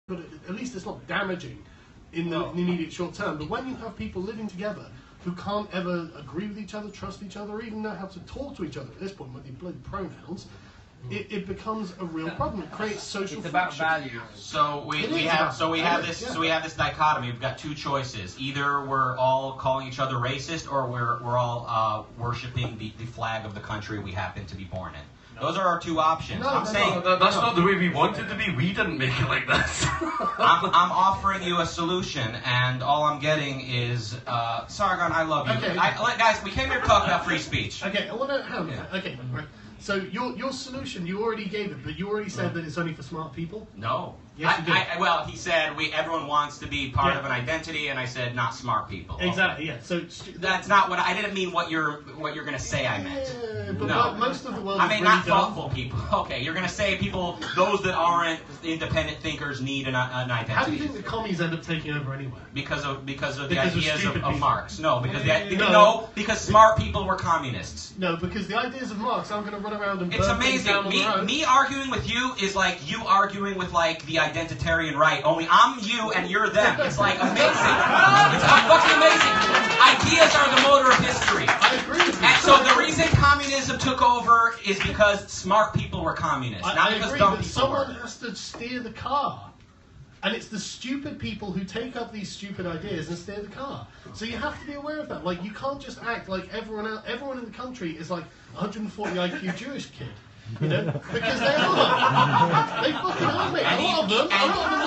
but at least it's not damaging in the immediate short term. But when you have people living together who can't ever agree with each other, trust each other, or even know how to talk to each other at this point with the bloody pronouns, it becomes a real problem. It creates social friction. It's about value. So we have this dichotomy. We've got two choices. Either we're all calling each other racist, or we're all worshiping the flag of the country we happen to be born in. Those are our two options. That's not the way we wanted to be. We didn't make it like this. I'm offering you a solution, and all I'm getting is Sargon, I love you. Okay. Guys, we came here to talk about free speech. Okay, I want to Okay, right. So your solution, you already gave it, but you already said that it's only for smart people? No. Yes, you did. Well, he said everyone wants to be part of an identity, and I said not smart people. Exactly. Yeah. So that's not what I didn't mean. What you're going to say I meant. Yeah, but no. Most of the world. I mean, is not really thoughtful people. Okay, you're going to say those that aren't independent thinkers need an identity. How do you think the commies end up taking over anyway? Because of the ideas of Marx. No, because smart people were communists. No, because the ideas of Marx aren't going to run around and burn It's amazing. down on the road. Me arguing with you is like you arguing with like the identitarian right. Only I'm you and you're them. It's like amazing. It's fucking amazing. Ideas are the motor of history. I agree with you. And so the reason communism took over is because smart people were communists, not because agree, dumb but people someone were. has to steer the car. And it's the stupid people who take up these stupid ideas and steer the car. So you have to be aware of that. Like, you can't just act like everyone else. Everyone in the country is like 140 IQ Jewish kid. You know? Because they are. They fucking are, mate. A lot of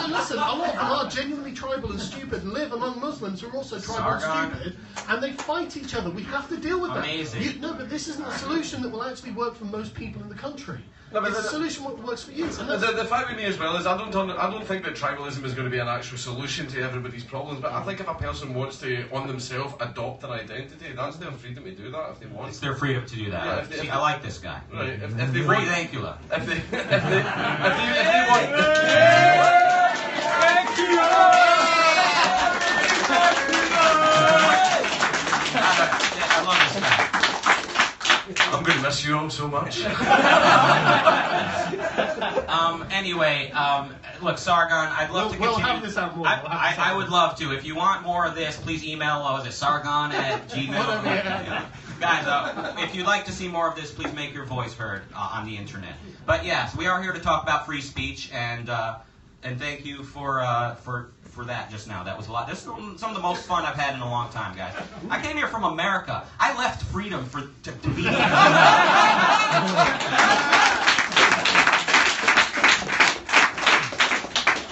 them, listen, a lot of them are genuinely tribal and stupid and live among Muslims who are also tribal and stupid. And they fight each other. We have to deal with that. Amazing. No, but this isn't a solution that will actually work for most people in the country. No, but it's a solution that works for you. The fact with me as well is I don't think that tribalism is going to be an actual solution to everybody's problems, but I think if a person wants to, on themselves, adopt an identity, that's their freedom to do that if they want. It's their freedom to do that. Yeah, I like this guy. Right, if they Free want... Dankula. If they want... I love this guy. I'm going to miss you all so much. Anyway, look, Sargon, I'd love to continue. We'll have this out more. I would love to. If you want more of this, please email, sargon@gmail.com. Guys, if you'd like to see more of this, please make your voice heard on the internet. But yes, we are here to talk about free speech, and thank you for that just now. That was a lot. This is some of the most fun I've had in a long time, guys. I came here from America. I left freedom to be here.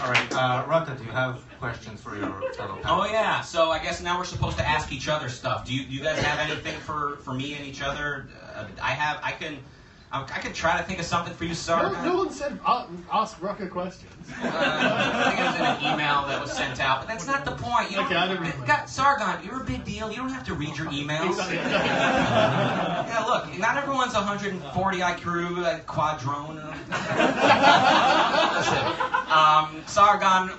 All right, Rata, do you have questions for your fellow panelists? Oh yeah. So I guess now we're supposed to ask each other stuff. Do you guys have anything for me and each other? I can try to think of something for you, Sargon. No one said ask Rucker questions. I think it was in an email that was sent out, but that's not the point. Okay, I didn't read it. Sargon, you're a big deal. You don't have to read your emails. Yeah, look, not everyone's 140 IQ, quadrone. Listen, Sargon,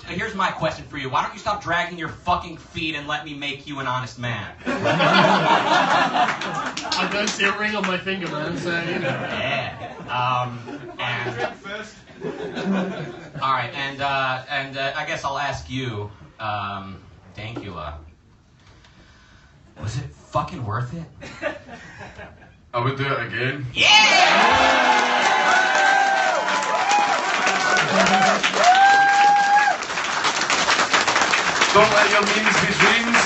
here's my question for you. Why don't you stop dragging your fucking feet and let me make you an honest man? I don't see a ring on my finger, man, so, you know. Yeah. All right, and I guess I'll ask you, Dankula, was it fucking worth it? I would do it again. Yeah! Don't let your memes be dreams.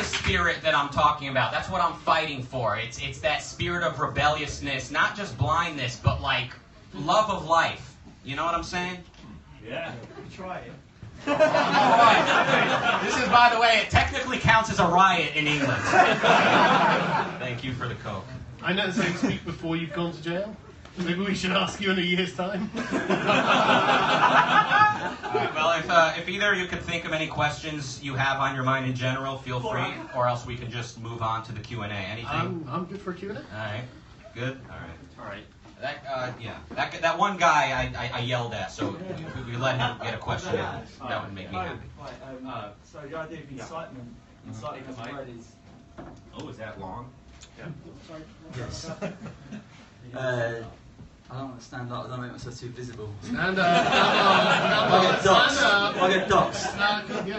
Spirit that I'm talking about. That's what I'm fighting for. It's that spirit of rebelliousness, not just blindness, but like love of life. You know what I'm saying? Yeah, try it. This is, by the way, it technically counts as a riot in England. Thank you for the Coke. I know so you speak before you've gone to jail. Maybe we should ask you in a year's time. Well, if either of you could think of any questions you have on your mind in general, feel free, or else we can just move on to the Q&A. Anything? I'm good for a Q&A. All right. Good? All right. All right. That one guy I yelled at, so if we let him get a question in, that would make me happy. Right, so the idea of incitement as a word is... Oh, is that long? Yes. I don't want to stand up. I don't make myself too visible. Stand up. I get doxed.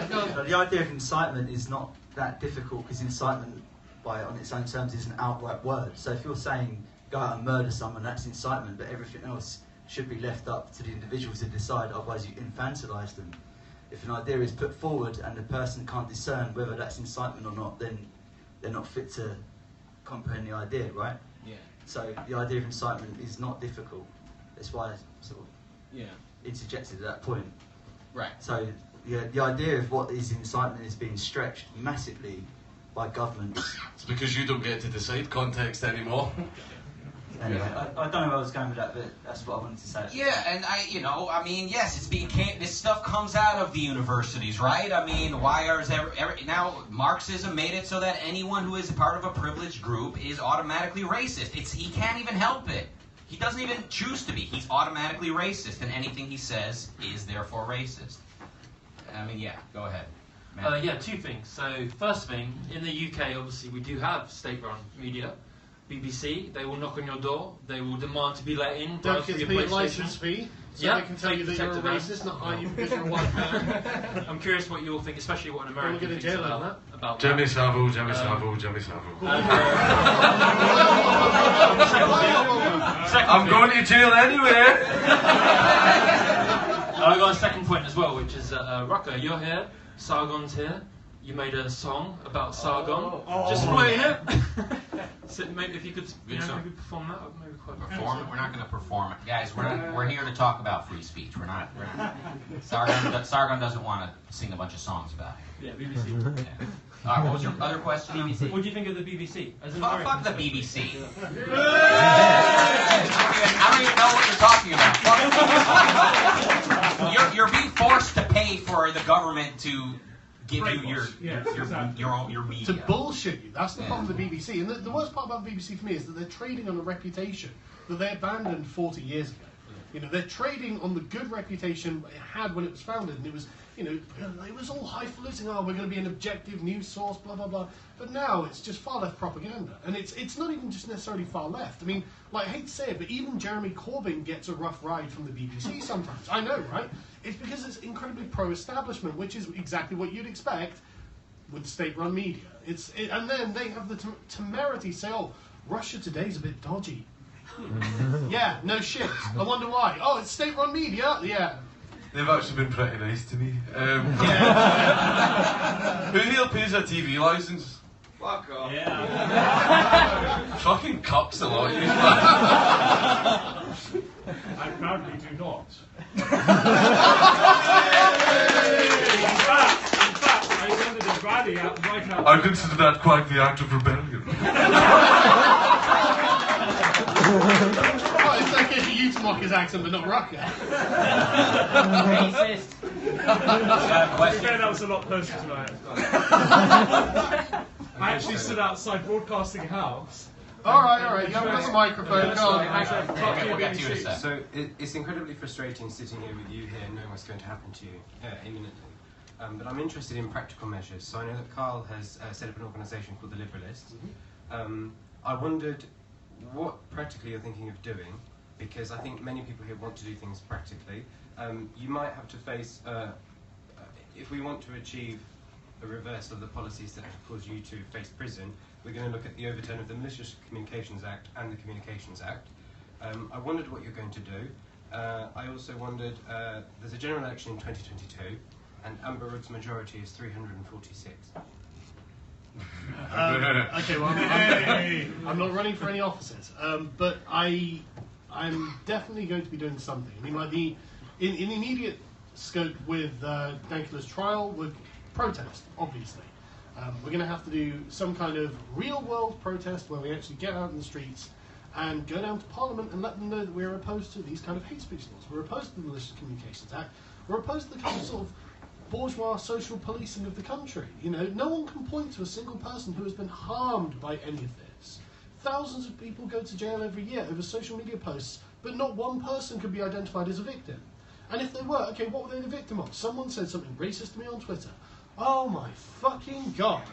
Go. But the idea of incitement is not that difficult because incitement, on its own terms, is an outright word. So if you're saying go out and murder someone, that's incitement. But everything else should be left up to the individuals to decide. Otherwise, you infantilise them. If an idea is put forward and the person can't discern whether that's incitement or not, then they're not fit to comprehend the idea, right? Yeah. So the idea of incitement is not difficult. That's why I sort of interjected at that point. Right. So the idea of what is incitement is being stretched massively by governments. It's because you don't get to decide context anymore. Anyway, I don't know where I was going with that, but that's what I wanted to say. Yeah, and yes, this stuff comes out of the universities, right? I mean, why is now Marxism made it so that anyone who is part of a privileged group is automatically racist. He can't even help it. He doesn't even choose to be. He's automatically racist, and anything he says is therefore racist. I mean, yeah, go ahead. Two things. So, first thing, in the UK, obviously, we do have state-run media. BBC, they will knock on your door. They will demand to be let in. Don't give me a license fee, so I can tell you that you're a racist, not hire you because you're a white man. I'm curious what you'll think, especially what an American thinks about Jimmy that. Savile. I'm going to jail anyway. I got a second point as well, which is Rucker, you're here, Sargon's here. You made a song about Sargon. Just wait it. So maybe if you could, maybe perform that, maybe quite. Perform it? We're not going to perform it, guys. We're here to talk about free speech. We're not. Sargon doesn't want to sing a bunch of songs about it. Yeah, BBC. Yeah. All right. What was your other question? BBC. What do you think of the BBC? As an Fuck the American? BBC. I don't even know what you're talking about. You're being forced to pay for the government to give you your media. To bullshit you. That's the problem with the BBC. And the worst part about the BBC for me is that they're trading on a reputation that they abandoned 40 years ago. You know, they're trading on the good reputation it had when it was founded, and it was, it was all highfalutin. Oh, we're going to be an objective news source, blah blah blah. But now it's just far left propaganda, and it's not even just necessarily far left. I mean, I hate to say it, but even Jeremy Corbyn gets a rough ride from the BBC sometimes. I know, right? It's because it's incredibly pro-establishment, which is exactly what you'd expect with state-run media. And then they have the temerity to say, "Oh, Russia Today's a bit dodgy." Yeah, no shit. I wonder why. Oh, it's state-run media? Yeah. They've actually been pretty nice to me. Who here pays a TV licence? Fuck off. Yeah. Fucking cucks a lot, you. I proudly do not. In fact, I attended a rally at the White House. I consider that quite the act of rebellion. Oh, it's okay for you to mock his accent, but not Rucker. Racist. That was a lot closer to my accent. I actually stood outside Broadcasting House. All right. You have a microphone. Go on. We'll get to you in a sec. So it's incredibly frustrating sitting here with you here, knowing what's going to happen to you imminently. But I'm interested in practical measures. So I know that Carl has set up an organisation called the Liberalists. I wondered what practically you're thinking of doing, because I think many people here want to do things practically. You might have to face, if we want to achieve a reverse of the policies that have caused you to face prison, we're going to look at the overturn of the Malicious Communications Act and the Communications Act. I wondered what you're going to do. I also wondered, there's a general election in 2022, and Amber Rudd's majority is 346. Okay, well, I'm not running for any offices, but I'm definitely going to be doing something. I mean, like in the immediate scope with Dankula's trial, with protest, obviously. We're going to have to do some kind of real-world protest where we actually get out in the streets and go down to Parliament and let them know that we're opposed to these kind of hate speech laws. We're opposed to the Malicious Communications Act. We're opposed to the kind of sort of bourgeois social policing of the country. No one can point to a single person who has been harmed by any of this. thousands of people go to jail every year over social media posts, but not one person could be identified as a victim. And if they were, okay, what were they the victim of? Someone said something racist to me on Twitter. Oh my fucking God.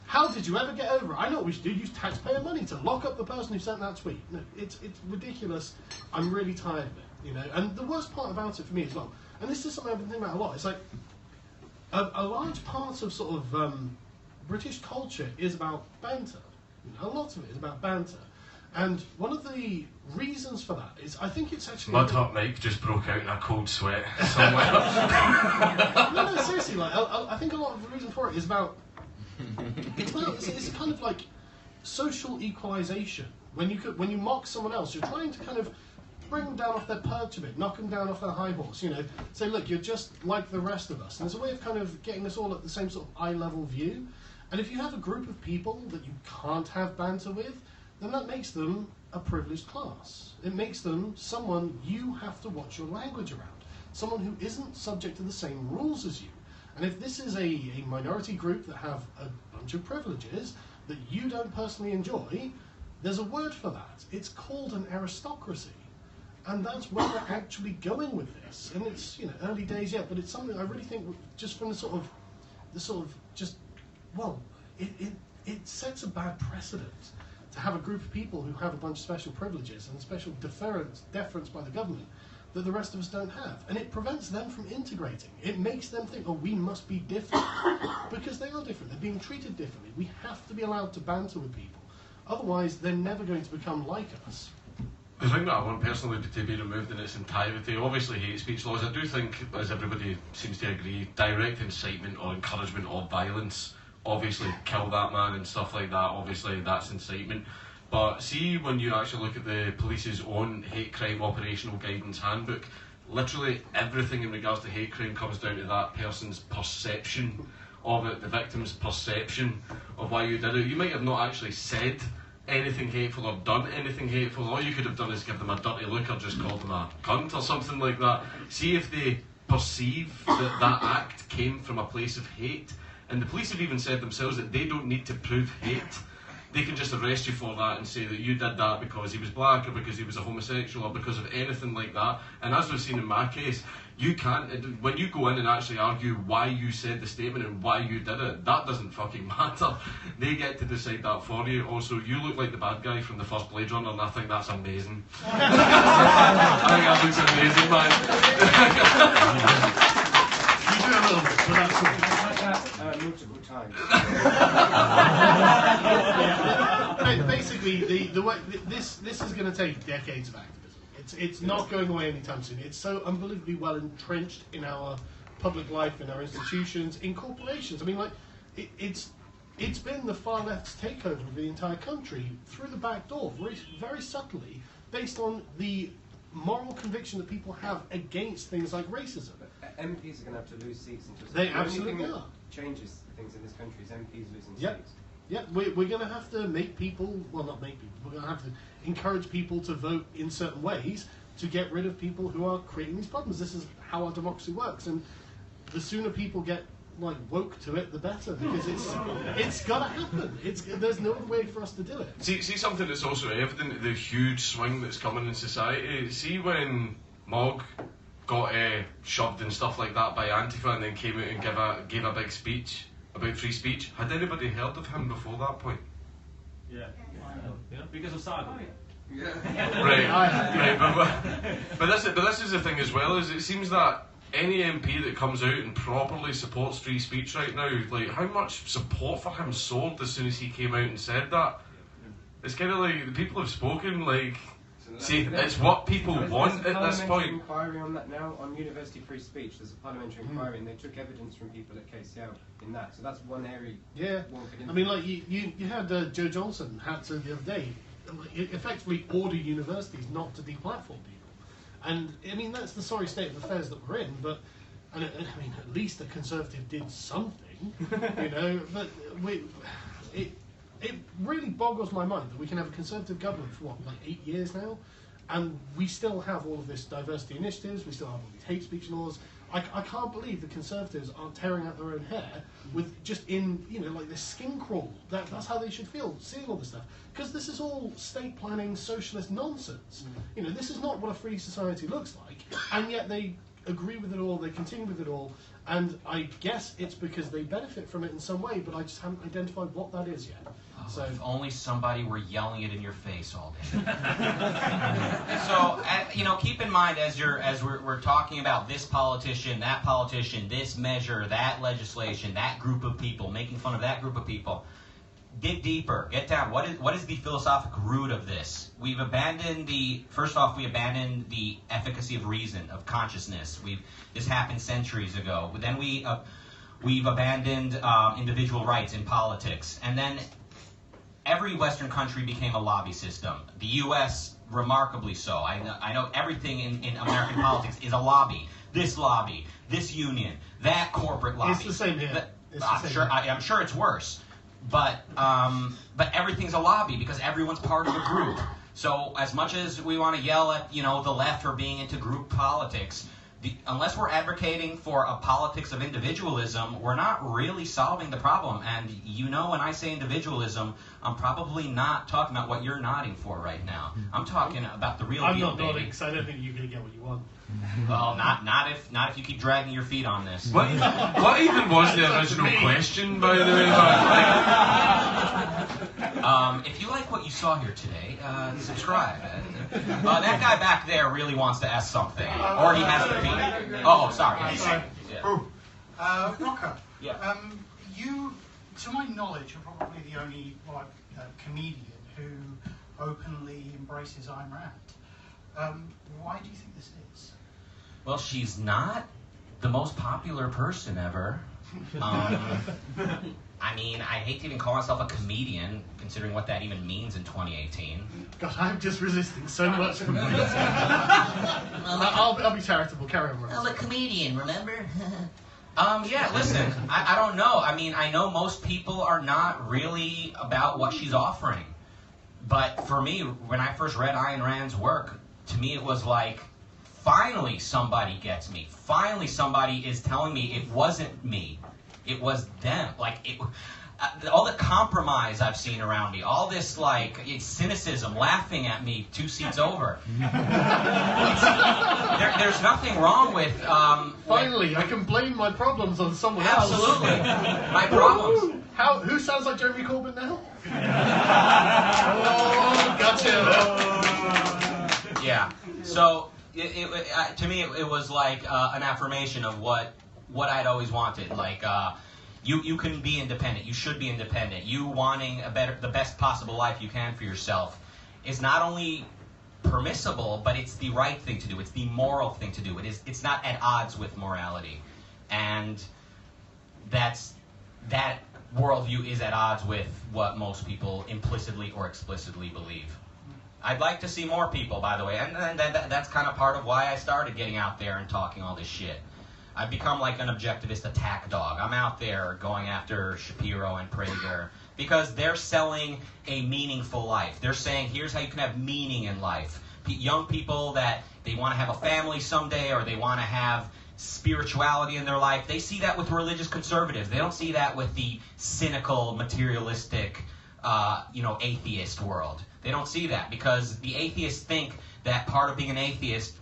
How did you ever get over it? I know what we should do, use taxpayer money to lock up the person who sent that tweet. No, it's ridiculous. I'm really tired of it, you know. And the worst part about it for me as well, and this is something I've been thinking about a lot, it's like a large part of sort of British culture is about banter. You know, a lot of it is about banter. And one of the reasons for that is, I think it's actually... Mud Hut Mike just broke out in a cold sweat somewhere. No, seriously, like, I think a lot of the reason for it is about... It's kind of like social equalisation. When you mock someone else, you're trying to kind of bring them down off their perch a bit, knock them down off their high horse, you know, say, look, you're just like the rest of us. And there's a way of kind of getting us all at the same sort of eye-level view. And if you have a group of people that you can't have banter with, then that makes them a privileged class. It makes them someone you have to watch your language around, someone who isn't subject to the same rules as you. And if this is a minority group that have a bunch of privileges that you don't personally enjoy, there's a word for that. It's called an aristocracy. And that's where we're actually going with this. And it's, you know, early days yet, but it's something I really think just from it sets a bad precedent to have a group of people who have a bunch of special privileges and special deference by the government that the rest of us don't have. And it prevents them from integrating. It makes them think, oh, we must be different. Because they are different. They're being treated differently. We have to be allowed to banter with people. Otherwise, they're never going to become like us. The thing that I want personally to be removed in its entirety, obviously hate speech laws, I do think, as everybody seems to agree, direct incitement or encouragement of violence, obviously kill that man and stuff like that, obviously that's incitement. But see, when you actually look at the police's own hate crime operational guidance handbook, literally everything in regards to hate crime comes down to that person's perception of it, the victim's perception of why you did it. You might have not actually said anything hateful or done anything hateful. All you could have done is give them a dirty look or just called them a cunt or something like that. See if they perceive that that act came from a place of hate. And the police have even said themselves that they don't need to prove hate. They can just arrest you for that and say that you did that because he was black or because he was a homosexual or because of anything like that. And as we've seen in my case, you can't, when you go in and actually argue why you said the statement and why you did it, that doesn't fucking matter. They get to decide that for you. Also, you look like the bad guy from the first Blade Runner, and I think that's amazing. I think that looks amazing, man. You do a little bit, but that's all. Multiple times. Basically, the way this is going to take decades of activism. It's not going away anytime soon. It's so unbelievably well entrenched in our public life, in our institutions, in corporations. I mean, like it's been the far left's takeover of the entire country through the back door, very subtly, based on the moral conviction that people have against things like racism. MPs are going to have to lose seats until they absolutely are. Changes things in this country is MPs losing seats. Yeah, we're going to have to make people, well, not make people, we're going to have to encourage people to vote in certain ways to get rid of people who are creating these problems. This is how our democracy works, and the sooner people get like woke to it, the better, because it's got to happen. There's no other way for us to do it. See something that's also evident, the huge swing that's coming in society. See when Mog got shoved and stuff like that by Antifa and then came out and gave a big speech about free speech. Had anybody heard of him before that point? Yeah. Because of Sargon. Yeah. Right. But this is the thing as well, is it seems that any MP that comes out and properly supports free speech right now, like how much support for him soared as soon as he came out and said that. It's kind of like the people have spoken, like. See, it's what people want at this point. There's a inquiry on that now, on university free speech. There's a parliamentary inquiry, and they took evidence from people at KCL in that. So that's one area. Yeah, I mean, like you had Joe Johnson had to the other day, effectively order universities not to deplatform people, and I mean that's the sorry state of affairs that we're in. But I mean, at least the Conservative did something, you know. But it really boggles my mind that we can have a Conservative government for what, like 8 years now, and we still have all of this diversity initiatives, we still have all these hate speech laws. I can't believe the Conservatives aren't tearing out their own hair with just in, like this skin crawl. That's how they should feel, seeing all this stuff. Because this is all state planning, socialist nonsense. This is not what a free society looks like. And yet they agree with it all, they continue with it all. And I guess it's because they benefit from it in some way, but I just haven't identified what that is yet. So if only somebody were yelling it in your face all day. So, keep in mind as we're talking about this politician, this measure, that legislation, that group of people, making fun of that group of people. Dig deeper. Get down. What is the philosophic root of this? We abandoned the efficacy of reason, of consciousness. This happened centuries ago. Then we've abandoned individual rights in politics, and then every Western country became a lobby system. The U.S. remarkably so. I know everything in American politics is a lobby. This union, that corporate lobby. It's the same here. I'm sure it's worse. But everything's a lobby because everyone's part of a group. So as much as we want to yell at the left for being into group politics, unless we're advocating for a politics of individualism, we're not really solving the problem. And when I say individualism, I'm probably not talking about what you're nodding for right now. I'm talking about the real deal, I'm not baby. nodding because I don't think you're going to get what you want. Well, not if you keep dragging your feet on this. What even was the original question, by the way? If you like what you saw here today, subscribe. That guy back there really wants to ask something, or he has to pee. Oh, sorry. Rocker. Yeah. You, to my knowledge, are probably the only comedian who openly embraces Ayn Rand. Why do you think this is? Well, she's not the most popular person ever. I hate to even call myself a comedian, considering what that even means in 2018. God, I'm just resisting so much. I'll be charitable. Carry on, Ross. I'm a comedian, remember? Yeah, listen, I don't know. I know most people are not really about what she's offering. But for me, when I first read Ayn Rand's work, to me it was like, finally somebody gets me. Finally somebody is telling me it wasn't me. It was them. All the compromise I've seen around me, all this cynicism, laughing at me 2 seats over. There's nothing wrong with... Finally, I can blame my problems on someone else. Absolutely. My problems. Who sounds like Jeremy Corbyn now? Oh, gotcha. Yeah. So, to me, it was like an affirmation of what I'd always wanted. You can be independent. You should be independent. You wanting the best possible life you can for yourself is not only permissible, but it's the right thing to do. It's the moral thing to do. It's not at odds with morality, and that worldview is at odds with what most people implicitly or explicitly believe. I'd like to see more people, by the way, and that's kind of part of why I started getting out there and talking all this shit. I've become like an objectivist attack dog. I'm out there going after Shapiro and Prager because they're selling a meaningful life. They're saying, here's how you can have meaning in life. Young people that they want to have a family someday, or they want to have spirituality in their life, they see that with religious conservatives. They don't see that with the cynical, materialistic, atheist world. They don't see that because the atheists think that part of being an atheist,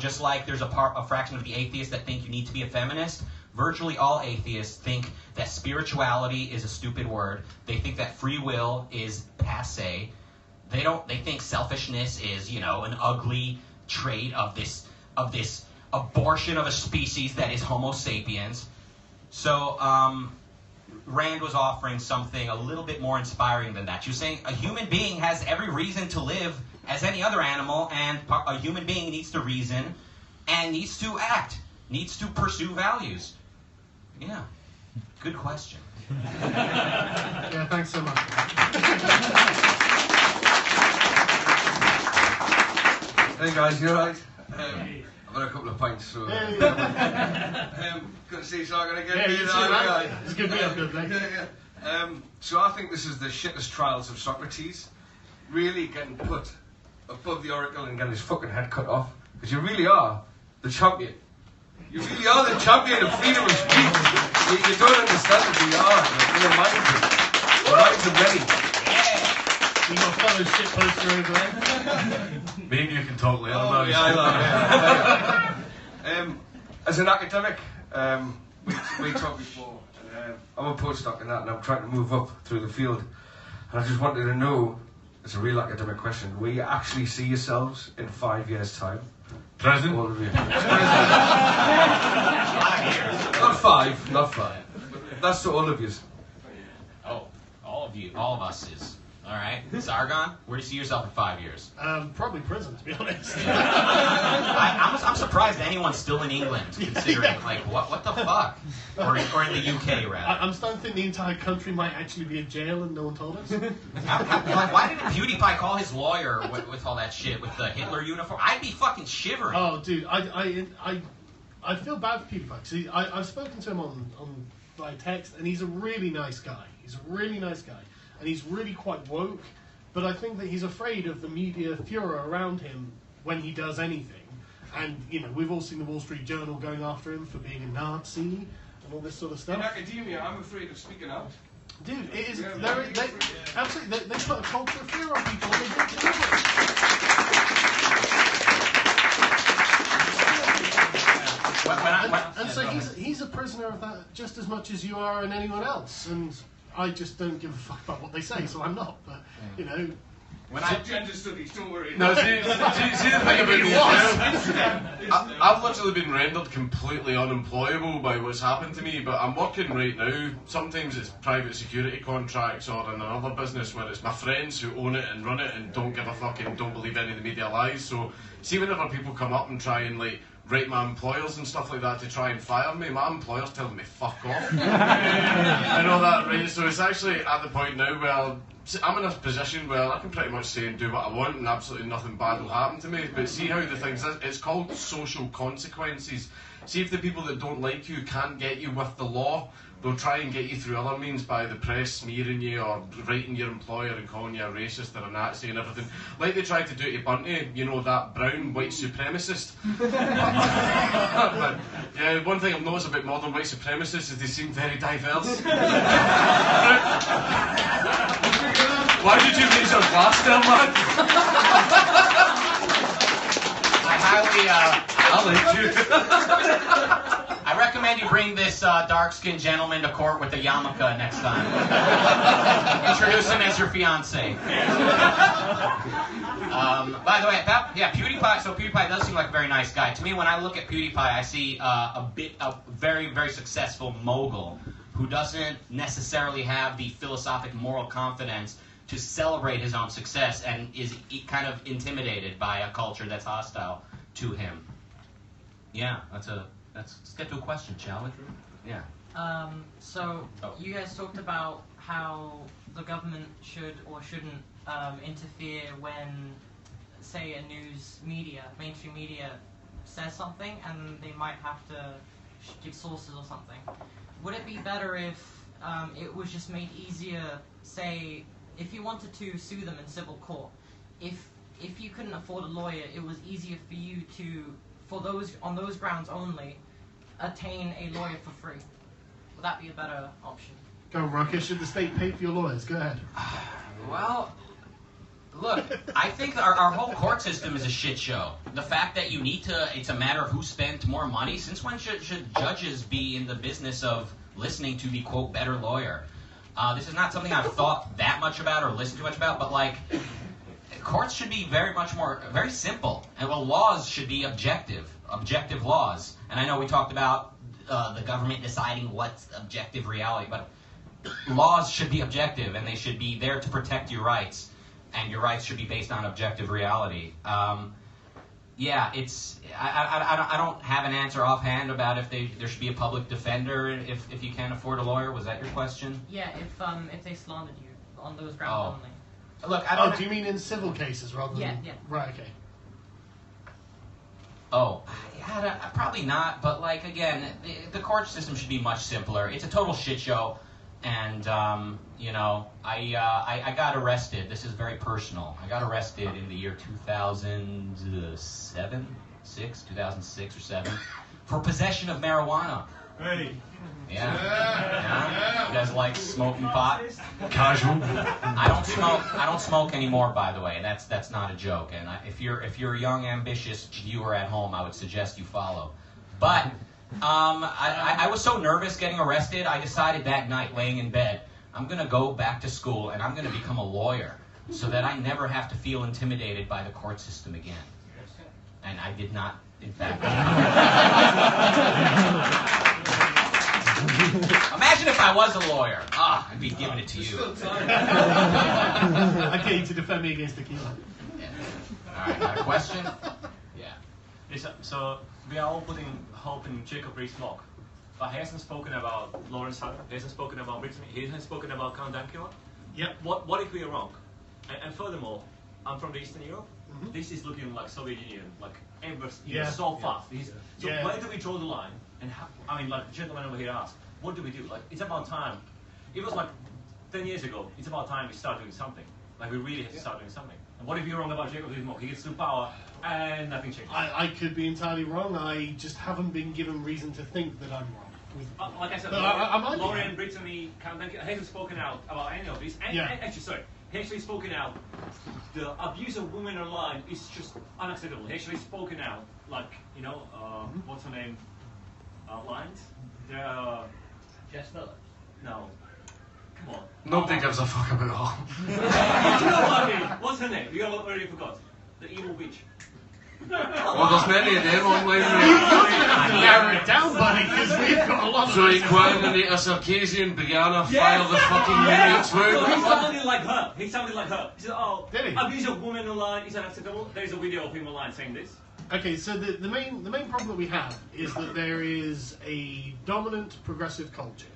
just like there's a fraction of the atheists that think you need to be a feminist, virtually all atheists think that spirituality is a stupid word. They think that free will is passé. They think selfishness is, an ugly trait of this abortion of a species that is Homo sapiens. So, Rand was offering something a little bit more inspiring than that. She was saying a human being has every reason to live as any other animal, and a human being needs to reason and needs to act, needs to pursue values. Yeah, good question. Yeah, thanks so much. Hey guys, you alright? I've had a couple of pints, so... good to see Sargon again. Yeah, you too, man. It's good to be up, good, thanks. So I think this is the shittest trials of Socrates. Really getting put above the oracle and getting his fucking head cut off. Because you really are the champion. You really are the champion of freedom of speech. You don't understand what we are. Your minds are ready. You got a fellow shit poster over there. Maybe you can talk later. Oh, yeah, I know. As an academic, we talked before. I'm a postdoc in that, and I'm trying to move up through the field. And I just wanted to know, it's a real academic question, will you actually see yourselves in 5 years' time? Present? All of you. Not five. That's to all of you. Oh, all of you, all of us is. All right. Sargon, where do you see yourself in 5 years? Probably prison, to be honest. I'm surprised anyone's still in England, considering, like, what the fuck? Or in the UK, rather. I'm starting to think the entire country might actually be in jail and no one told us. Why didn't PewDiePie call his lawyer with all that shit, with the Hitler uniform? I'd be fucking shivering. Oh, dude, I feel bad for PewDiePie, because I've spoken to him on by text, and he's a really nice guy. And he's really quite woke, but I think that he's afraid of the media furor around him when he does anything. And, you know, we've all seen the Wall Street Journal going after him for being a Nazi and all this sort of stuff. In academia, I'm afraid of speaking out. Dude, it is. Absolutely, they put a culture of fear on people, and they don't do it. And so he's a prisoner of that just as much as you are and anyone else. And I just don't give a fuck about what they say, so I'm not. But, you know... Gender studies, don't worry. No, see the thing about me I've literally been rendered completely unemployable by what's happened to me, but I'm working right now. Sometimes it's private security contracts or in another business where it's my friends who own it and run it and don't give a fuck and don't believe any of the media lies. So, see whenever people come up and try and, like, write my employers and stuff like that to try and fire me, my employer's telling me fuck off. I know that, right? So it's actually at the point now where I'm in a position where I can pretty much say and do what I want and absolutely nothing bad will happen to me. But see how the things is, it's called social consequences. See if the people that don't like you can't get you with the law, they'll try and get you through other means by the press smearing you or writing your employer and calling you a racist or a Nazi and everything. Like they tried to do to Bunty, you know, that brown white supremacist. But, yeah, one thing I've noticed about modern white supremacists is they seem very diverse. Why did you raise your glass down, man? I'll let you. I recommend you bring this dark-skinned gentleman to court with a yarmulke next time. Introduce him as your fiancé. By the way, PewDiePie. So PewDiePie does seem like a very nice guy. To me, when I look at PewDiePie, I see a very, very successful mogul who doesn't necessarily have the philosophic moral confidence to celebrate his own success and is kind of intimidated by a culture that's hostile to him. Yeah, let's get to a question, shall we? Yeah. You guys talked about how the government should or shouldn't interfere when, say, a mainstream media says something and they might have to give sources or something. Would it be better if it was just made easier, say, if you wanted to sue them in civil court, if you couldn't afford a lawyer, it was easier for you to, on those grounds only, attain a lawyer for free? Would that be a better option? Go on, Ruckus. Should the state pay for your lawyers? Go ahead. Well, look, I think our whole court system is a shit show. The fact that you need to, it's a matter of who spent more money. Since when should judges be in the business of listening to the, quote, better lawyer? This is not something I've thought that much about or listened too much about, but, like, courts should be very simple. And, well, laws should be objective laws. And I know we talked about the government deciding what's objective reality, but laws should be objective, and they should be there to protect your rights, and your rights should be based on objective reality. I don't have an answer offhand about if there should be a public defender if you can't afford a lawyer. Was that your question? Yeah, if they slandered you on those grounds only. Look, do you mean in civil cases rather than... Yeah. Right, okay. Oh, yeah, probably not, but, like, again, the court system should be much simpler. It's a total shit show, and, I got arrested. This is very personal. I got arrested in the year 2006 or 7, for possession of marijuana. Hey. Yeah. You guys like smoking pot? Casual. I don't smoke anymore, by the way. That's not a joke. And if you're a young, ambitious viewer at home, I would suggest you follow. But I was so nervous getting arrested, I decided that night, laying in bed, I'm gonna go back to school and I'm gonna become a lawyer, so that I never have to feel intimidated by the court system again. And I did not, in fact. Imagine if I was a lawyer. I'd be giving it to you. I get you to defend me against tequila. Yeah. All right, got a question? Yeah. So we are all putting hope in Jacob Rees-Mogg, but he hasn't spoken about Lawrence Sutter. He hasn't spoken about Britain. He hasn't spoken about Count Dankula. Yep. What if we are wrong? And furthermore, I'm from the Eastern Europe. Mm-hmm. This is looking like Soviet Union, like so fast. So where do we draw the line? And how, I mean, like the gentleman over here asked, what do we do? Like, it's about time. It was like 10 years ago. It's about time we start doing something. Like, we really have to start doing something. And what if you're wrong about Jacob Rees-Mogg? He gets to power and nothing changes. I could be entirely wrong. I just haven't been given reason to think that I'm wrong. Like I said, I Lorien, Brittany, Count Dankula hasn't spoken out about any of this. And actually, sorry, he actually spoken out. The abuse of women online is just unacceptable. He actually spoken out, like, you know, what's her name? Lines? Jess Phillips? No. Come on. Nobody gives a fuck about her. You know what? What's her name? You already forgot. The evil bitch. Well, there's many of them online. You're going to have to narrow it down, buddy, because we've got a lot of Joey Kwan and a Circassian Brianna file the fucking units So he sounded like her. He said, Did he? abuse of women online is unacceptable. There's a video of him online saying this. Okay, so the main problem that we have is that there is a dominant progressive culture,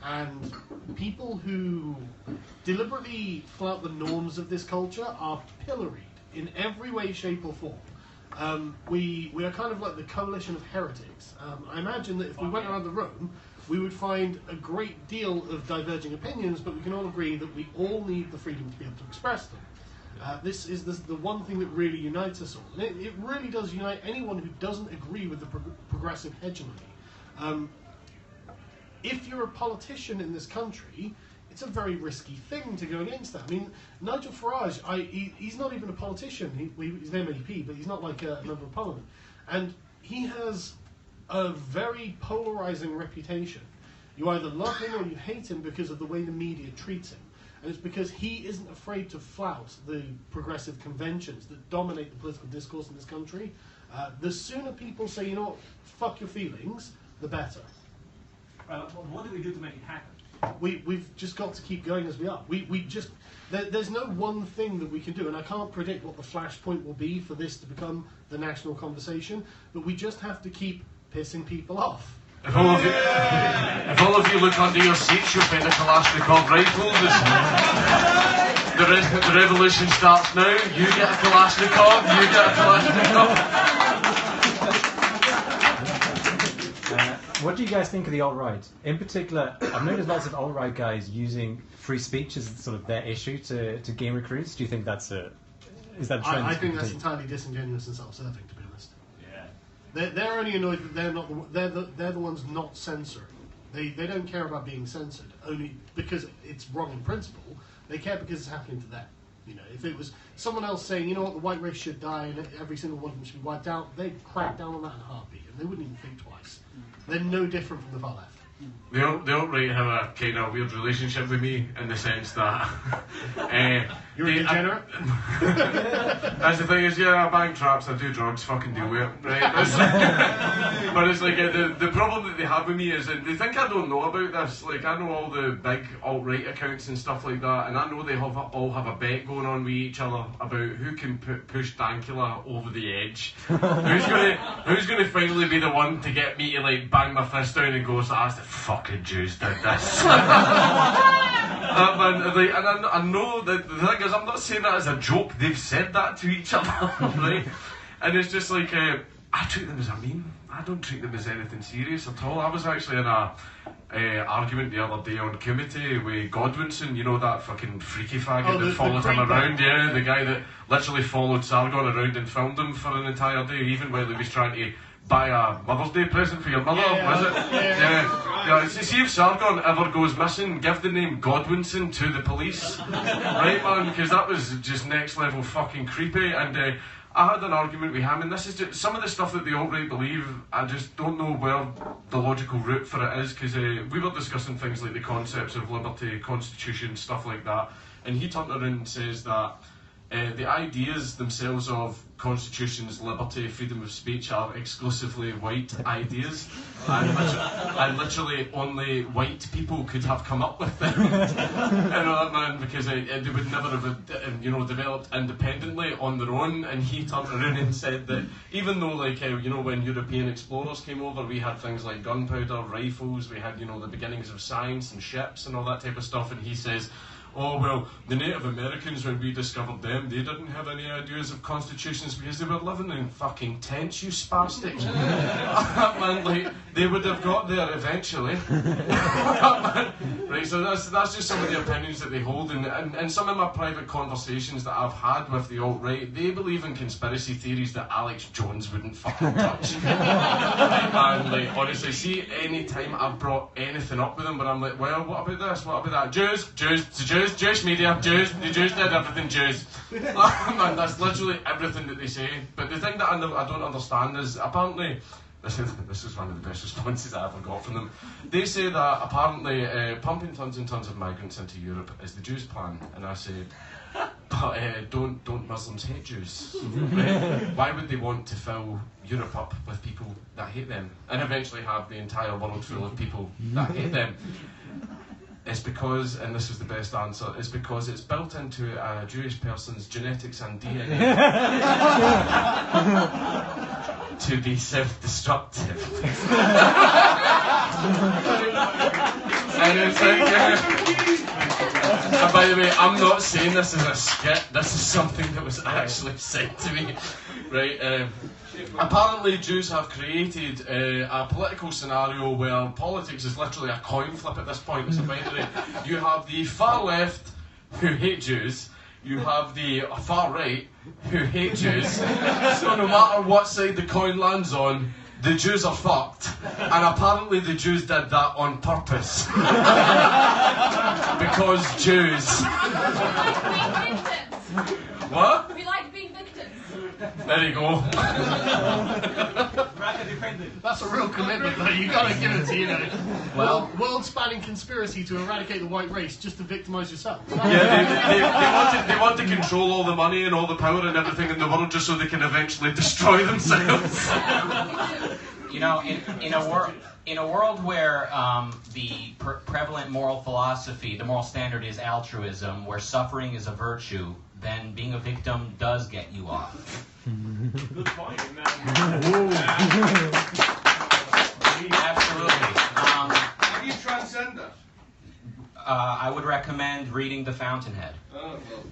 and people who deliberately flout the norms of this culture are pilloried in every way, shape, or form. We are kind of like the coalition of heretics. I imagine that if we went around the room, we would find a great deal of diverging opinions, but we can all agree that we all need the freedom to be able to express them. This is the one thing that really unites us all. And it really does unite anyone who doesn't agree with the progressive hegemony. If you're a politician in this country, it's a very risky thing to go against that. I mean, Nigel Farage, he's not even a politician. He's an MEP, but he's not like a member of parliament. And he has a very polarizing reputation. You either love him or you hate him because of the way the media treats him. And it's because he isn't afraid to flout the progressive conventions that dominate the political discourse in this country. The sooner people say, you know what, fuck your feelings, the better. What do we do to make it happen? We've just got to keep going as we are. There's no one thing that we can do, and I can't predict what the flashpoint will be for this to become the national conversation, but we just have to keep pissing people off. If all of you look under your seats, you'll find a Kalashnikov rifle. The revolution starts now. You get a Kalashnikov, you get a Kalashnikov. What do you guys think of the alt-right? In particular, I've noticed lots of alt-right guys using free speech as sort of their issue to gain recruits. Do you think is that a trend? I think that's entirely disingenuous and self-serving, to be honest. They're only annoyed that they're the ones not censoring. They don't care about being censored only because it's wrong in principle. They care because it's happening to them. You know, if it was someone else saying, you know what, the white race should die and every single one of them should be wiped out, they'd crack down on that in a heartbeat, and they wouldn't even think twice. They're no different from the far left. The alt-right have a kind of weird relationship with me in the sense that you're a degenerate. That's the thing is, I bang traps, I do drugs, fucking deal with it, right? But it's like the problem that they have with me is that they think I don't know about this. Like, I know all the big alt-right accounts and stuff like that, and I know they all have a bet going on with each other about who can push Dankula over the edge. Who's gonna finally be the one to get me to like bang my fist down and go, so that's the fucking Jews did this. And I know that the thing is, I'm not saying that as a joke. They've said that to each other, right? And it's just like I treat them as a meme. I don't treat them as anything serious at all. I was actually in a argument the other day on committee with Godwinson, you know, that fucking freaky faggot that followed him around, the guy that literally followed Sargon around and filmed him for an entire day, even while he was trying to buy a Mother's Day present for your mother, was it? Yeah. See if Sargon ever goes missing, give the name Godwinson to the police. Right, man? Because that was just next level fucking creepy. And I had an argument with him, and this is just some of the stuff that the alt-right believe. I just don't know where the logical route for it is, because we were discussing things like the concepts of liberty, constitution, stuff like that, and he turned around and says that the ideas themselves of constitutions, liberty, freedom of speech are exclusively white ideas, and literally only white people could have come up with them. Because they would never have developed independently on their own. And he turned around and said that even though when European explorers came over, we had things like gunpowder, rifles, we had the beginnings of science and ships and all that type of stuff, and he says, oh, well, the Native Americans, when we discovered them, they didn't have any ideas of constitutions because they were living in fucking tents, you spastic. Man, they would have got there eventually. Right, so that's just some of the opinions that they hold, and some of my private conversations that I've had with the alt-right, they believe in conspiracy theories that Alex Jones wouldn't fucking touch. And honestly, see, any time I've brought anything up with them, but I'm like, well, what about this, what about that? Jewish media, the Jews did everything, Jews. Man, that's literally everything that they say. But the thing that I don't understand is, apparently, this is one of the best responses I ever got from them. They say that apparently pumping tons and tons of migrants into Europe is the Jews' plan. And I say, but don't Muslims hate Jews? Right? Why would they want to fill Europe up with people that hate them and eventually have the entire world full of people that hate them? It's because, and this is the best answer, it's because it's built into a Jewish person's genetics and DNA to be self-destructive. And it's and by the way, I'm not saying this as a skit, this is something that was actually said to me. Right? Apparently Jews have created a political scenario where politics is literally a coin flip at this point. It's a binary. You have the far left who hate Jews, you have the far right who hate Jews, so no matter what side the coin lands on, the Jews are fucked. And apparently the Jews did that on purpose. Because Jews. What? We like being victims. There you go. That's a real commitment, though. You gotta give it to, well, world-spanning conspiracy to eradicate the white race just to victimise yourself. Yeah, they want to control all the money and all the power and everything in the world just so they can eventually destroy themselves. In a world where the prevalent moral philosophy, the moral standard is altruism, where suffering is a virtue, then being a victim does get you off. Good point, man. Absolutely. How do you transcend that? I would recommend reading The Fountainhead. Oh, well.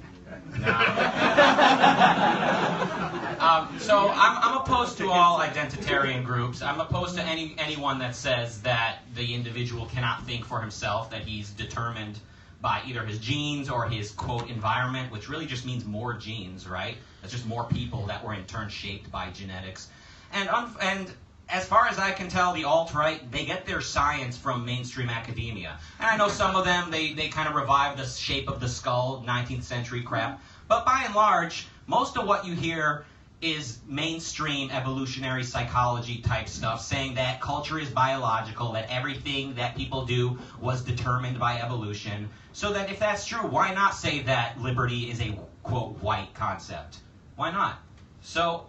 So I'm opposed to all identitarian groups. I'm opposed to anyone that says that the individual cannot think for himself, that he's determined by either his genes or his, quote, environment, which really just means more genes, right? It's just more people that were in turn shaped by genetics. And as far as I can tell, the alt-right, they get their science from mainstream academia. And I know some of them, they kind of revive the shape of the skull, 19th century crap. But by and large, most of what you hear is mainstream evolutionary psychology type stuff, saying that culture is biological, that everything that people do was determined by evolution. So that if that's true, why not say that liberty is a, quote, white concept? Why not? So,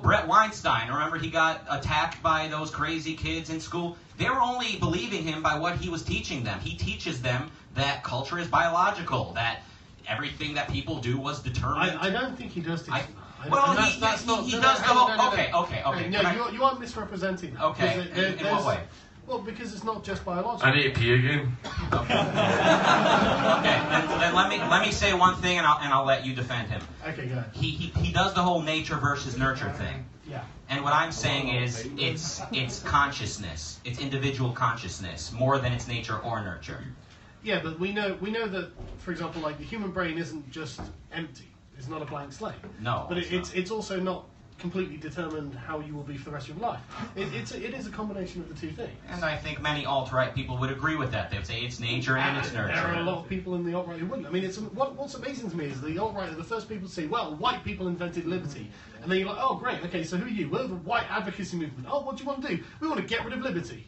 Brett Weinstein, remember he got attacked by those crazy kids in school? They were only believing him by what he was teaching them. He teaches them that culture is biological, that everything that people do was determined. I don't think he does teach them. Well, he does the whole... Okay. No, you are misrepresenting. Okay, in what way? Well, because it's not just biological. I need to pee again. Okay. Then let me say one thing, and I'll let you defend him. Okay, go ahead. He does the whole nature versus nurture thing. Yeah. And what I'm saying is, it's consciousness, it's individual consciousness, more than it's nature or nurture. Yeah, but we know that, for example, like the human brain isn't just empty. It's not a blank slate. No. But it's also not completely determine how you will be for the rest of your life. It is a combination of the two things. And I think many alt-right people would agree with that. They would say it's nature and it's nurture. There are a lot of people in the alt-right who wouldn't. I mean, what's amazing to me is the alt-right are the first people to say, well, white people invented liberty. And then you're like, oh, great, okay, so who are you? We're the white advocacy movement. Oh, what do you want to do? We want to get rid of liberty.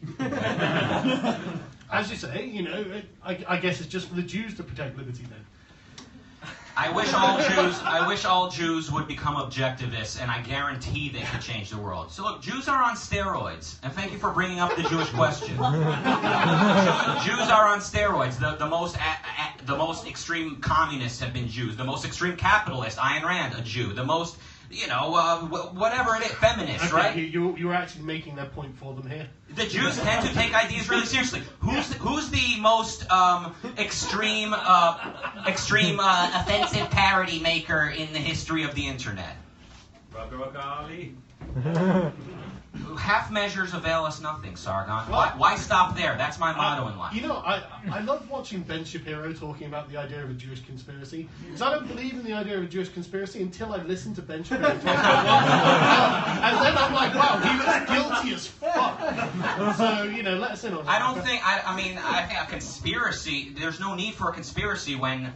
As you say, you know, I guess it's just for the Jews to protect liberty then. I wish all Jews would become objectivists, and I guarantee they could change the world. So look, Jews are on steroids, and thank you for bringing up the Jewish question. Jews are on steroids. The most extreme communists have been Jews. The most extreme capitalist, Ayn Rand, a Jew. The most, you know, whatever it is, feminists, okay, right? You're actually making their point for them here. The Jews tend to take ideas really seriously. Who's the most extreme offensive parody maker in the history of the internet? Ali. Half measures avail us nothing, Sargon. Why stop there? That's my motto in life. You know, I love watching Ben Shapiro talking about the idea of a Jewish conspiracy, because I don't believe in the idea of a Jewish conspiracy until I listen to Ben Shapiro talk about one. And then I'm like, wow, he was guilty as fuck. So, you know, let us in on that. I think a conspiracy, there's no need for a conspiracy when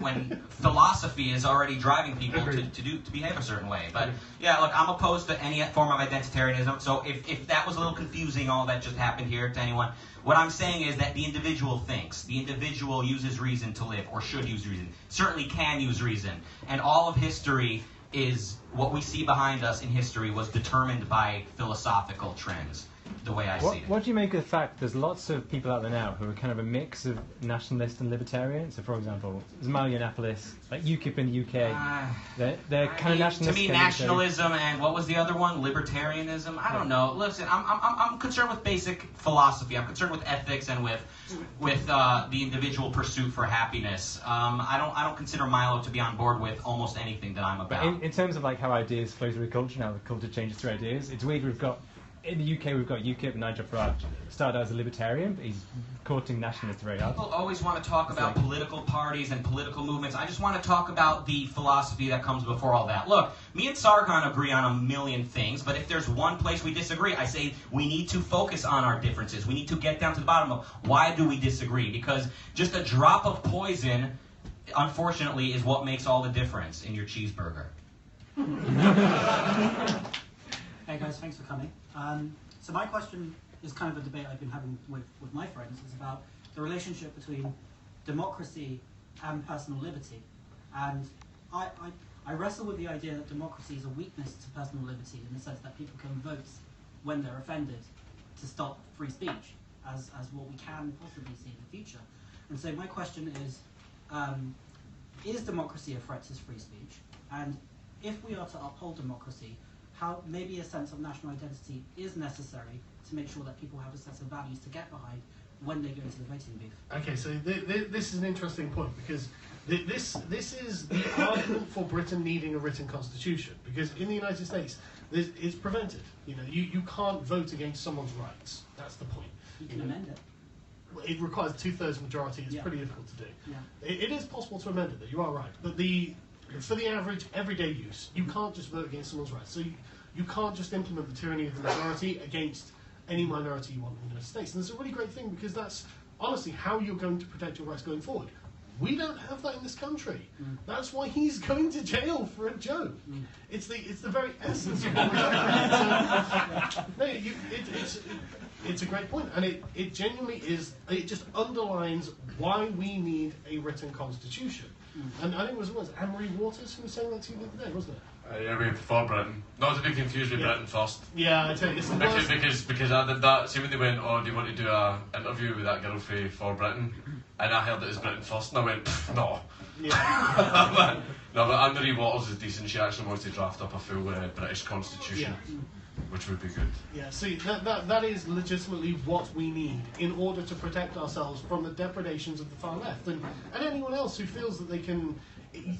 philosophy is already driving people to behave a certain way. But, yeah, look, I'm opposed to any form of identitarianism, so if that was a little confusing, all that just happened here to anyone, what I'm saying is that the individual thinks. The individual uses reason to live, or should use reason. Certainly can use reason. And all of history is, what we see behind us in history was determined by philosophical trends, the way I see it. What do you make of the fact there's lots of people out there now who are kind of a mix of nationalist and libertarian? So, for example, Yiannopoulos, like UKIP in the UK, they're kind of nationalist. To me, nationalism and what was the other one? Libertarianism? I don't know. Listen, I'm concerned with basic philosophy. I'm concerned with ethics and with the individual pursuit for happiness. I don't consider Milo to be on board with almost anything that I'm about. But in terms of like how ideas flow through the culture, now the culture changes through ideas. It's weird. In the UK, we've got UKIP, Nigel Farage started out as a libertarian, but he's courting nationalists very hard. People always want to talk about political parties and political movements. I just want to talk about the philosophy that comes before all that. Look, me and Sargon agree on a million things, but if there's one place we disagree, I say we need to focus on our differences. We need to get down to the bottom of why do we disagree, because just a drop of poison, unfortunately, is what makes all the difference in your cheeseburger. Hey guys, thanks for coming. So my question is kind of a debate I've been having with my friends. It's about the relationship between democracy and personal liberty. And I wrestle with the idea that democracy is a weakness to personal liberty in the sense that people can vote when they're offended to stop free speech, as what we can possibly see in the future. And so my question is democracy a threat to free speech? And if we are to uphold democracy, how maybe a sense of national identity is necessary to make sure that people have a set of values to get behind when they go into the voting booth. Okay, so this is an interesting point, because this is the argument for Britain needing a written constitution, because in the United States it's prevented. You know, you can't vote against someone's rights. That's the point. You can amend it. It requires 2/3 majority. It's pretty difficult to do. Yeah. It is possible to amend it, though. You are right, but for the average everyday use, you can't just vote against someone's rights. So you can't just implement the tyranny of the majority against any minority you want in the United States. And it's a really great thing, because that's honestly how you're going to protect your rights going forward. We don't have that in this country. That's why he's going to jail for a joke. It's the very essence of what we're doing. It's a great point, and it genuinely is. It just underlines why we need a written constitution. And I think it was Anne-Marie Waters who was saying that to you the other day, wasn't it? Yeah, for Britain. Not to be confused with Britain First. Yeah, I tell you, it's the worst. Because I did that. See when they went, oh, do you want to do an interview with that girl for Britain? And I heard it as Britain First, and I went, no. Yeah. No, but Anne-Marie Waters is decent. She actually wants to draft up a full British constitution, which would be good. Yeah, see, that is legitimately what we need in order to protect ourselves from the depredations of the far left, and anyone else who feels that they can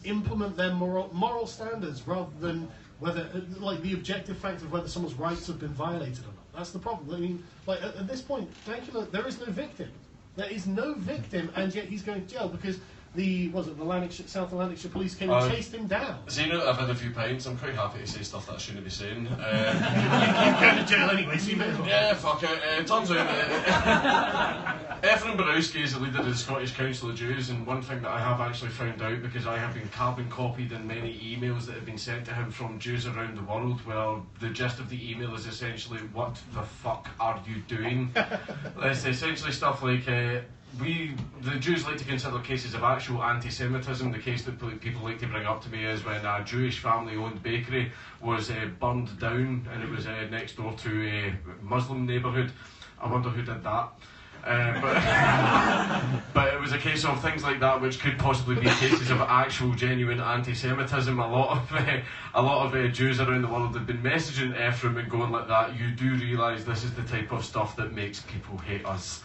implement their moral standards rather than whether, like, the objective fact of whether someone's rights have been violated or not. That's the problem. I mean, like, at this point, Dankula, there is no victim. There is no victim, and yet he's going to jail because the South Lanarkshire police came and chased him down. So you know, I've had a few pints. I'm quite happy to say stuff that I shouldn't be saying. You're going to jail anyway, so you may as well. Yeah, fuck it. Turns out Ephraim Borowski is the leader of the Scottish Council of Jews, and one thing that I have actually found out, because I have been carbon copied in many emails that have been sent to him from Jews around the world, where the gist of the email is essentially, what the fuck are you doing? It's essentially stuff like, the Jews like to consider cases of actual anti-Semitism. The case that people like to bring up to me is when a Jewish family-owned bakery was burned down, and it was next door to a Muslim neighbourhood. I wonder who did that. But it was a case of things like that, which could possibly be cases of actual, genuine anti-Semitism. A lot of Jews around the world have been messaging Ephraim and going like that. You do realise this is the type of stuff that makes people hate us.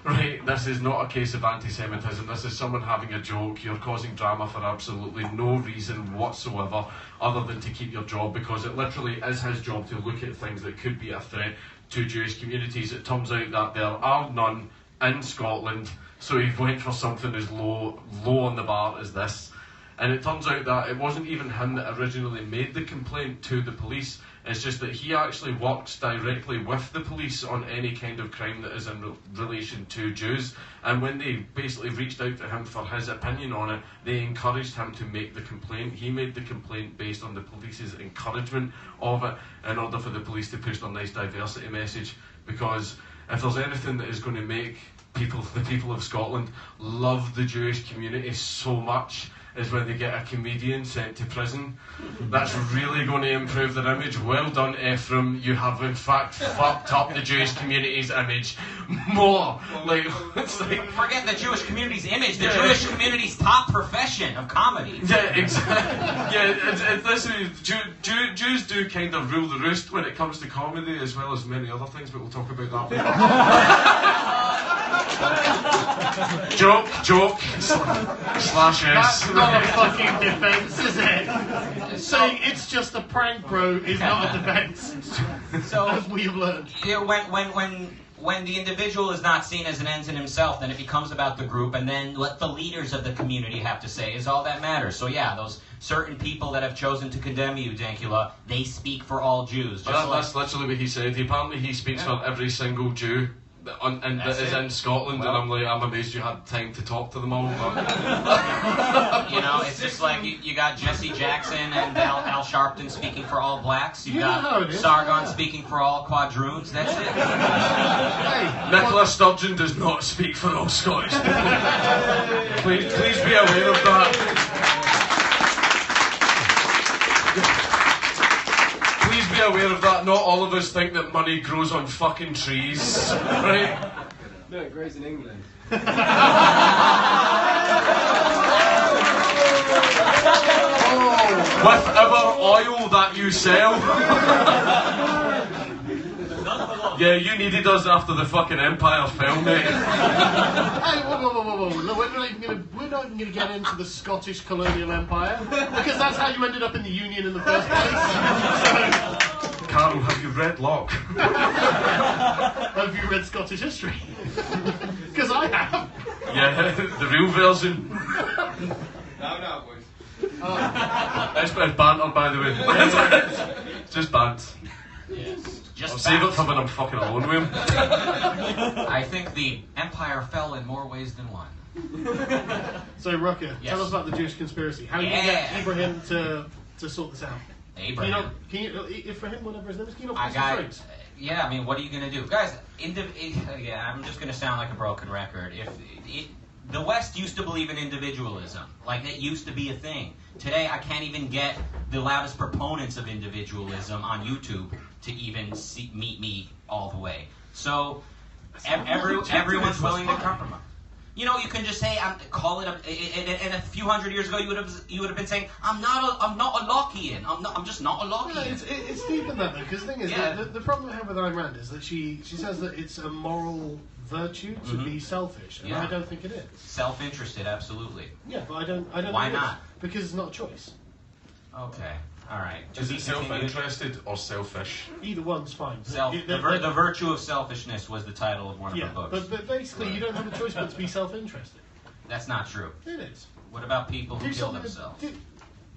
Right, this is not a case of anti-Semitism, this is someone having a joke. You're causing drama for absolutely no reason whatsoever other than to keep your job, because it literally is his job to look at things that could be a threat to Jewish communities. It turns out that there are none in Scotland, so he went for something as low on the bar as this. And it turns out that it wasn't even him that originally made the complaint to the police. It's just that he actually works directly with the police on any kind of crime that is in relation to Jews. And when they basically reached out to him for his opinion on it, they encouraged him to make the complaint. He made the complaint based on the police's encouragement of it, in order for the police to push their nice diversity message. Because if there's anything that is going to make the people of Scotland love the Jewish community so much, is when they get a comedian sent to prison. That's really going to improve their image. Well done, Ephraim. You have in fact fucked up the Jewish community's image more. Forget the Jewish community's image. The Jewish community's top profession of comedy. Yeah, exactly. Jews do kind of rule the roost when it comes to comedy, as well as many other things, but we'll talk about that later. Joke. Slash That's not a fucking defence, is it? Saying it's just a prank, bro, is not a defence. So, as we've learned. Yeah, when the individual is not seen as an end in himself, then it becomes about the group, and then what the leaders of the community have to say is all that matters. So yeah, those certain people that have chosen to condemn you, Dankula, they speak for all Jews. That's literally what he said. Apparently he speaks for every single Jew that is in Scotland, and I'm amazed you had time to talk to them all. You know, it's just like you got Jesse Jackson and Al Sharpton speaking for all blacks. You got Sargon speaking for all quadroons. That's it. Nicola Sturgeon does not speak for all Scottish people. Please be aware of that. Please be aware of that. Not all of us think that money grows on fucking trees, right? No, it grows in England. With our oil that you sell. Yeah, you needed us after the fucking Empire fell, mate. Hey, whoa. No, we're not even going to get into the Scottish colonial empire, because that's how you ended up in the Union in the first place. Carol, have you read Locke? Have you read Scottish history? Because I have. Yeah, the real version. No, boys. It's banter, by the way. It's just banter. Yes. I'll save it for when I'm fucking alone with him. I think the empire fell in more ways than one. So, Rucker, tell us about the Jewish conspiracy. How did you get Ibrahim to sort this out? Abraham. Can you Ibrahim, whatever his name is, can you not put I some straight? Yeah, I mean, what are you going to do? Guys, I'm just going to sound like a broken record. The West used to believe in individualism. Like, it used to be a thing. Today, I can't even get the loudest proponents of individualism on YouTube to even meet me all the way. So, everyone's willing to compromise. You know, you can just say, call it and a few hundred years ago, you would have been saying, I'm not a Lockean. I'm just not a Lockean. Yeah, it's deep in that though, because the thing is, the problem I have with Ayn Rand is that she says that it's a moral virtue to be selfish, and I don't think it is. Self-interested, absolutely. Yeah, but I don't. Why think it not? is, because it's not a choice. Okay. All right. Is it self-interested or selfish? Either one's fine. The virtue of selfishness was the title of one of her books. But basically, you don't have a choice but to be self-interested. That's not true. It is. What about people who kill themselves?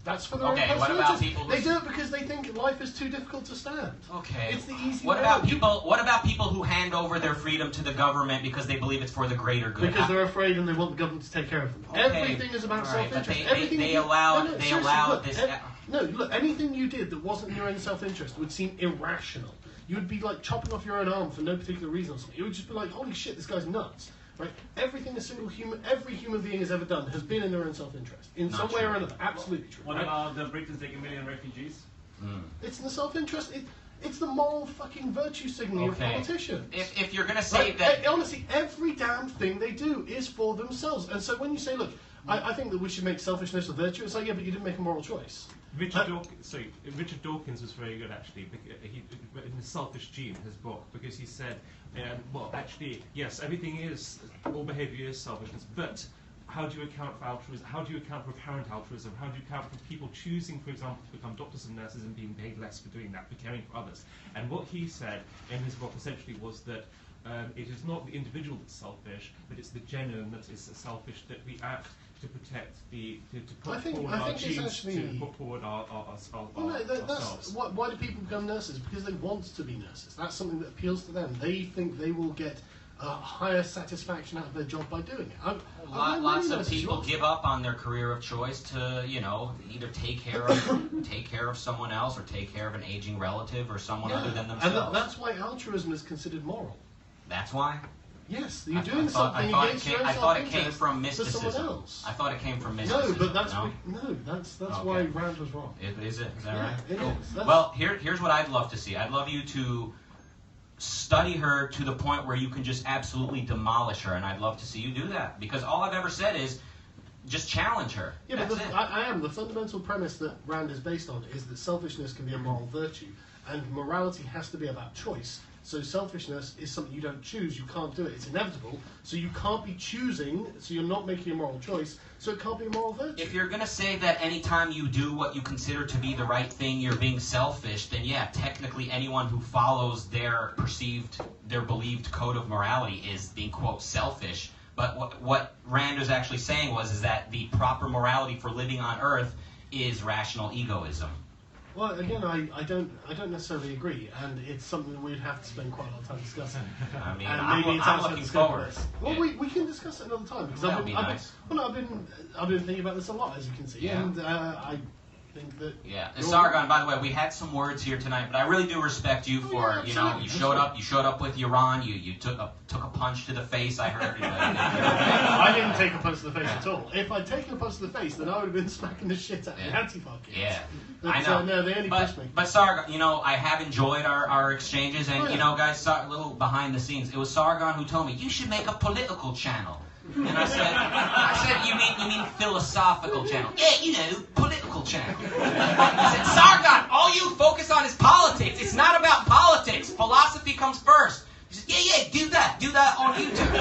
That's for their own Okay, what personal about interest. people who... They do it because they think life is too difficult to stand. Okay. It's the easy What way about out. people? What about people who hand over their freedom to the government because they believe it's for the greater good? Because they're afraid and they want the government to take care of them. Okay. Everything is about All right, but self-interest. they Everything allow look, this. No, look, anything you did that wasn't in your own self-interest would seem irrational. You would be like chopping off your own arm for no particular reason or something. It would just be like, holy shit, this guy's nuts. Right? Everything every human being has ever done has been in their own self-interest. In Not some way true. or another. Absolutely true. What right? about the Britons taking 1 million refugees? It's in the self-interest. It's the moral fucking virtue signaling of politicians. If you're going to say right? that... Honestly, every damn thing they do is for themselves. And so when you say, look, I think that we should make selfishness a virtue, it's like, yeah, but you didn't make a moral choice. Richard Dawkins was very good, actually, in the Selfish Gene, his book, because he said, well, actually, yes, everything is, all behaviour is selfishness, but how do you account for altruism? How do you account for apparent altruism? How do you account for people choosing, for example, to become doctors and nurses and being paid less for doing that, for caring for others? And what he said in his book essentially was that it is not the individual that's selfish, but it's the genome that is selfish, that we act to protect to put forward our genes, to put forward ourselves. Why do people become nurses? Because they want to be nurses. That's something that appeals to them. They think they will get higher satisfaction out of their job by doing it. Lots of people give up on their career of choice to, either take care of someone else or take care of an aging relative or someone other than themselves. And that's why altruism is considered moral. That's why? Yes, you're doing something against your own I thought it came self-interest from to someone mysticism. else. I thought it came from mysticism. No, but that's why Rand was wrong. Is it? Is that Yeah, right? it Cool. is. Well, here's what I'd love to see. I'd love you to study her to the point where you can just absolutely demolish her, and I'd love to see you do that. Because all I've ever said is just challenge her. Yeah, That's but the fundamental premise that Rand is based on is that selfishness can be a moral virtue, and morality has to be about choice. So selfishness is something you don't choose, you can't do it, it's inevitable, so you can't be choosing, so you're not making a moral choice, so it can't be a moral virtue. If you're going to say that anytime you do what you consider to be the right thing, you're being selfish, then yeah, technically anyone who follows their believed code of morality is being, quote, selfish. But what Rand is actually saying is that the proper morality for living on Earth is rational egoism. Well, again, I don't necessarily agree, and it's something that we'd have to spend quite a lot of time discussing. I mean, I'm looking forward. Well, we can discuss it another time because I've been thinking about this a lot, as you can see, and I think that. Yeah, Sargon. By the way, we had some words here tonight, but I really do respect you for you showed up with Iran. You took a punch to the face. I heard. I didn't take a punch to the face at all. If I'd taken a punch to the face, then I would have been smacking the shit out of the Antifa kids. Yeah. But, I know. No, they only pushed me. But Sargon, I have enjoyed our exchanges, and guys, a little behind the scenes. It was Sargon who told me you should make a political channel, and I said, you mean philosophical channel? Yeah, political channel. He said, Sargon, all you focus on is politics. It's not about politics. Philosophy comes first. He said, yeah, do that on YouTube.